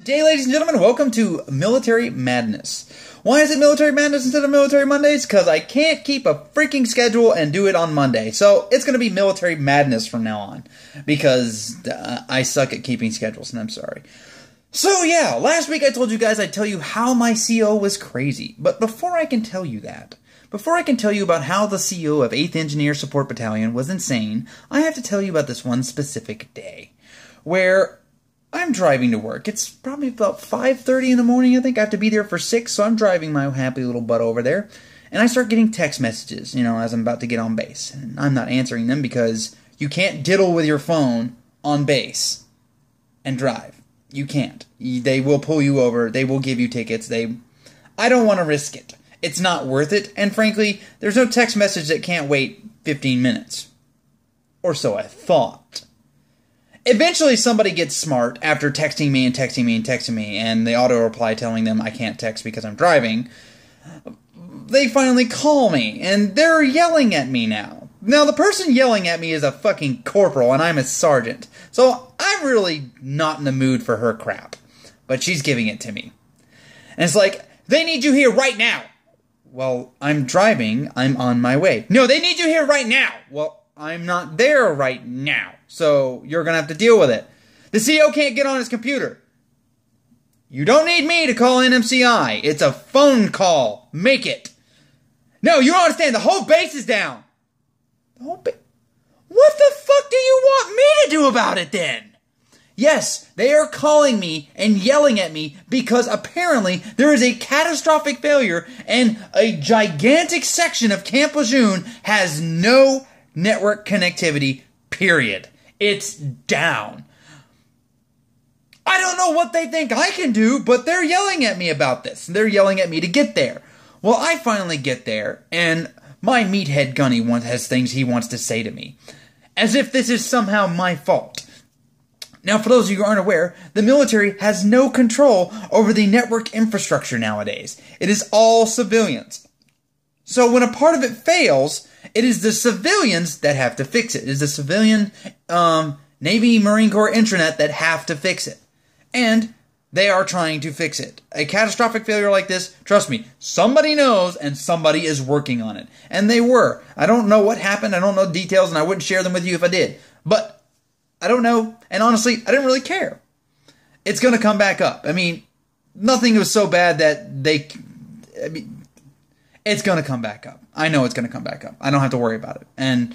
Good day, ladies and gentlemen, welcome to Military Madness. Why is it Military Madness instead of Military Mondays? Because I can't keep a freaking schedule and do it on Monday. So it's going to be Military Madness from now on. Because I suck at keeping schedules, and I'm sorry. So yeah, last week I told you guys I'd tell you how my CO was crazy. But before I can tell you that, before I can tell you about how the CO of 8th Engineer Support Battalion was insane, I have to tell you about this one specific day. Where I'm driving to work. It's probably about 5:30 in the morning, I think. I have to be there for 6, so I'm driving my happy little butt over there. And I start getting text messages, as I'm about to get on base. And I'm not answering them because you can't diddle with your phone on base and drive. You can't. They will pull you over. They will give you tickets. I don't want to risk it. It's not worth it. And frankly, there's no text message that can't wait 15 minutes. Or so I thought. Eventually, somebody gets smart after texting me and texting me and texting me, and they auto-reply telling them I can't text because I'm driving. They finally call me, and they're yelling at me now. Now, the person yelling at me is a fucking corporal, and I'm a sergeant. So, I'm really not in the mood for her crap. But she's giving it to me. And it's like, they need you here right now. Well, I'm driving. I'm on my way. No, they need you here right now. Well, I'm not there right now, so you're going to have to deal with it. The CO can't get on his computer. You don't need me to call NMCI. It's a phone call. Make it. No, you don't understand. The whole base is down. The whole base? What the fuck do you want me to do about it then? Yes, they are calling me and yelling at me because apparently there is a catastrophic failure and a gigantic section of Camp Lejeune has no network connectivity, period. It's down. I don't know what they think I can do, but they're yelling at me about this. They're yelling at me to get there. Well, I finally get there, and my meathead gunny has things he wants to say to me. As if this is somehow my fault. Now, for those of you who aren't aware, the military has no control over the network infrastructure nowadays. It is all civilians. So when a part of it fails, it is the civilians that have to fix it. It is the civilian Navy, Marine Corps intranet that have to fix it. And they are trying to fix it. A catastrophic failure like this, trust me, somebody knows and somebody is working on it. And they were. I don't know what happened. I don't know details, and I wouldn't share them with you if I did. But I don't know. And honestly, I didn't really care. It's going to come back up. I mean, nothing was so bad that it's going to come back up. I know it's going to come back up. I don't have to worry about it. And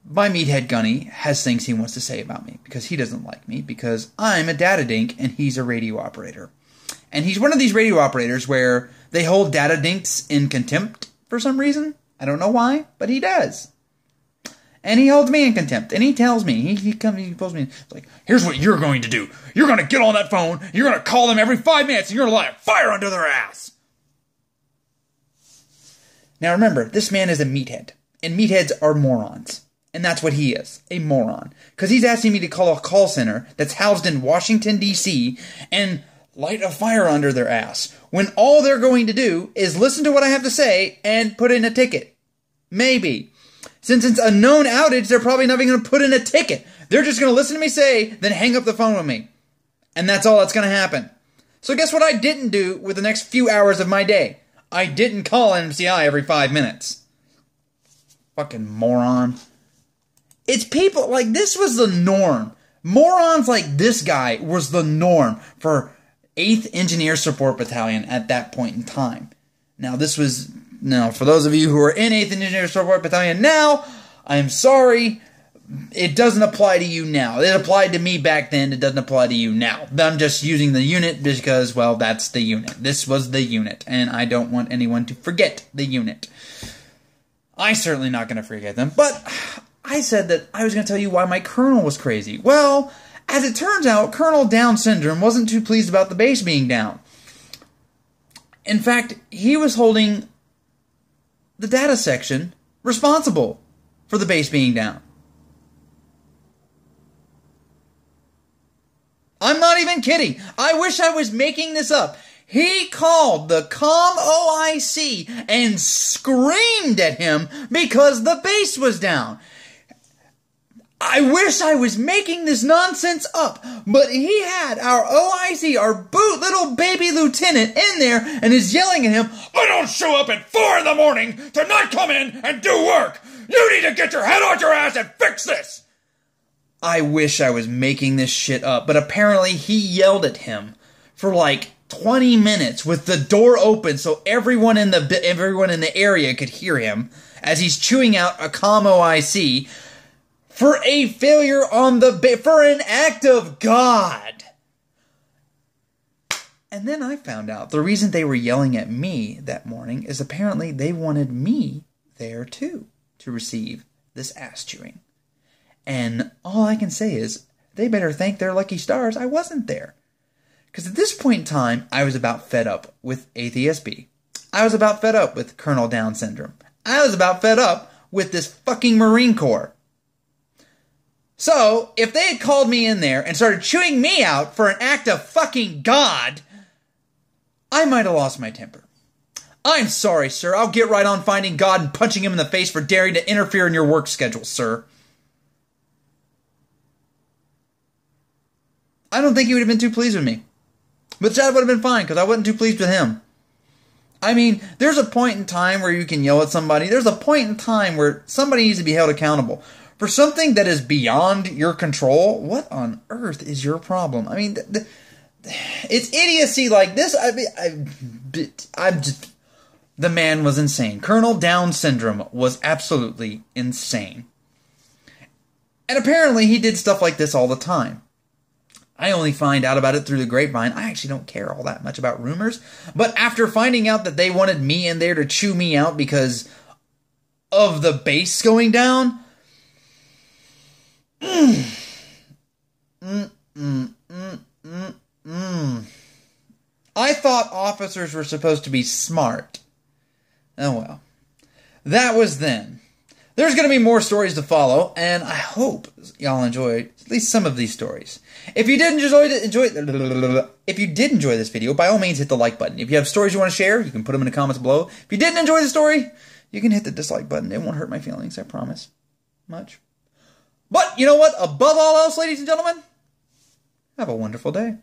my meathead gunny has things he wants to say about me because he doesn't like me because I'm a data dink and he's a radio operator. And he's one of these radio operators where they hold data dinks in contempt for some reason. I don't know why, but he does. And he holds me in contempt. And he tells me, he pulls me, it's like, here's what you're going to do. You're going to get on that phone, you're going to call them every 5 minutes, and you're going to light a fire under their ass. Now remember, this man is a meathead, and meatheads are morons. And that's what he is, a moron. Because he's asking me to call a call center that's housed in Washington, D.C., and light a fire under their ass, when all they're going to do is listen to what I have to say and put in a ticket. Maybe. Since it's a known outage, they're probably not even going to put in a ticket. They're just going to listen to me say, then hang up the phone with me. And that's all that's going to happen. So guess what I didn't do with the next few hours of my day? I didn't call NMCI every 5 minutes. Fucking moron. It's people, like, this was the norm. Morons like this guy was the norm for 8th Engineer Support Battalion at that point in time. Now, for those of you who are in 8th Engineer Support Battalion now, I'm sorry. It doesn't apply to you now. It applied to me back then. It doesn't apply to you now. I'm just using the unit because, well, that's the unit. This was the unit, and I don't want anyone to forget the unit. I'm certainly not going to forget them, but I said that I was going to tell you why my colonel was crazy. Well, as it turns out, Colonel Down Syndrome wasn't too pleased about the base being down. In fact, he was holding the data section responsible for the base being down. I'm not even kidding. I wish I was making this up. He called the COM OIC and screamed at him because the base was down. I wish I was making this nonsense up, but he had our I see our little baby lieutenant in there and is yelling at him, I don't show up at 4 in the morning to not come in and do work. You need to get your head out your ass and fix this. I wish I was making this shit up, but apparently he yelled at him for like 20 minutes with the door open so everyone in the area could hear him as he's chewing out a commo IC for a failure on for an act of God. And then I found out the reason they were yelling at me that morning is apparently they wanted me there too to receive this ass chewing. And all I can say is they better thank their lucky stars I wasn't there. Because at this point in time, I was about fed up with ATSB. I was about fed up with Colonel Down syndrome. I was about fed up with this fucking Marine Corps. So, if they had called me in there and started chewing me out for an act of fucking God, I might have lost my temper. I'm sorry, sir. I'll get right on finding God and punching him in the face for daring to interfere in your work schedule, sir. I don't think he would have been too pleased with me. But Chad would have been fine, because I wasn't too pleased with him. I mean, there's a point in time where you can yell at somebody. There's a point in time where somebody needs to be held accountable. For something that is beyond your control, what on earth is your problem? I mean, it's idiocy like this. The man was insane. Colonel Down syndrome was absolutely insane. And apparently he did stuff like this all the time. I only find out about it through the grapevine. I actually don't care all that much about rumors. But after finding out that they wanted me in there to chew me out because of the base going down, I thought officers were supposed to be smart. Oh well. That was then. There's going to be more stories to follow, and I hope y'all enjoyed at least some of these stories. If you did enjoy this video, by all means hit the like button. If you have stories you want to share, you can put them in the comments below. If you didn't enjoy the story, you can hit the dislike button. It won't hurt my feelings, I promise. Much. But you know what? Above all else, ladies and gentlemen, have a wonderful day.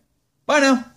Bye now.